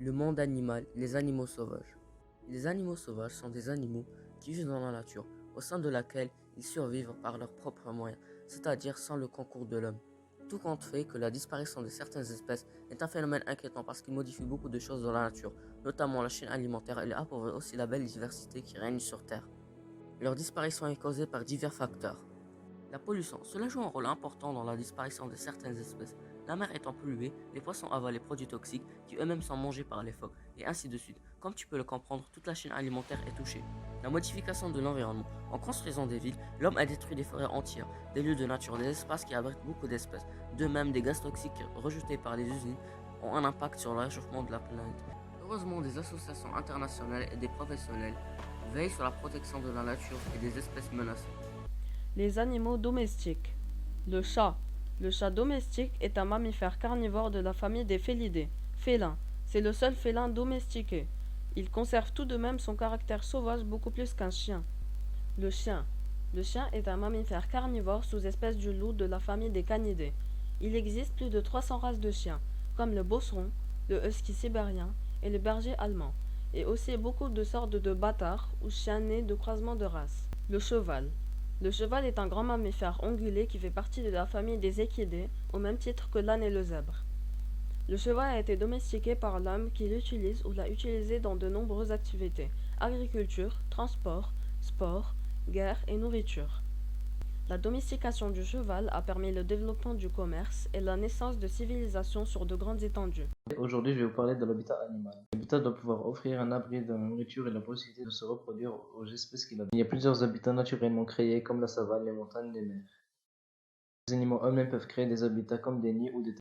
Le monde animal, les animaux sauvages. Les animaux sauvages sont des animaux qui vivent dans la nature, au sein de laquelle ils survivent par leurs propres moyens, c'est-à-dire sans le concours de l'homme. Tout compte fait que la disparition de certaines espèces est un phénomène inquiétant parce qu'il modifie beaucoup de choses dans la nature, notamment la chaîne alimentaire, et appauvrit aussi la belle diversité qui règne sur Terre. Leur disparition est causée par divers facteurs. La pollution, cela joue un rôle important dans la disparition de certaines espèces. La mer étant polluée, les poissons avalent les produits toxiques qui eux-mêmes sont mangés par les phoques, et ainsi de suite. Comme tu peux le comprendre, toute la chaîne alimentaire est touchée. La modification de l'environnement. En construisant des villes, l'homme a détruit des forêts entières, des lieux de nature, des espaces qui abritent beaucoup d'espèces. De même, des gaz toxiques rejetés par les usines ont un impact sur le réchauffement de la planète. Heureusement, des associations internationales et des professionnels veillent sur la protection de la nature et des espèces menacées. Les animaux domestiques. Le chat. Le chat domestique est un mammifère carnivore de la famille des félidés. Félin. C'est le seul félin domestiqué. Il conserve tout de même son caractère sauvage beaucoup plus qu'un chien. Le chien. Le chien est un mammifère carnivore sous-espèce du loup de la famille des canidés. Il existe plus de 300 races de chiens, comme le bosseron, le husky sibérien et le berger allemand, et aussi beaucoup de sortes de bâtards ou chiens nés de croisements de races. Le cheval. Le cheval est un grand mammifère ongulé qui fait partie de la famille des équidés, au même titre que l'âne et le zèbre. Le cheval a été domestiqué par l'homme qui l'utilise ou l'a utilisé dans de nombreuses activités: agriculture, transport, sport, guerre et nourriture. La domestication du cheval a permis le développement du commerce et la naissance de civilisations sur de grandes étendues. Aujourd'hui, je vais vous parler de l'habitat animal. L'habitat doit pouvoir offrir un abri de la nourriture et la possibilité de se reproduire aux espèces qu'il habitent. Il y a plusieurs habitats naturellement créés, comme la savane, les montagnes, les mers. Les animaux eux-mêmes peuvent créer des habitats comme des nids ou des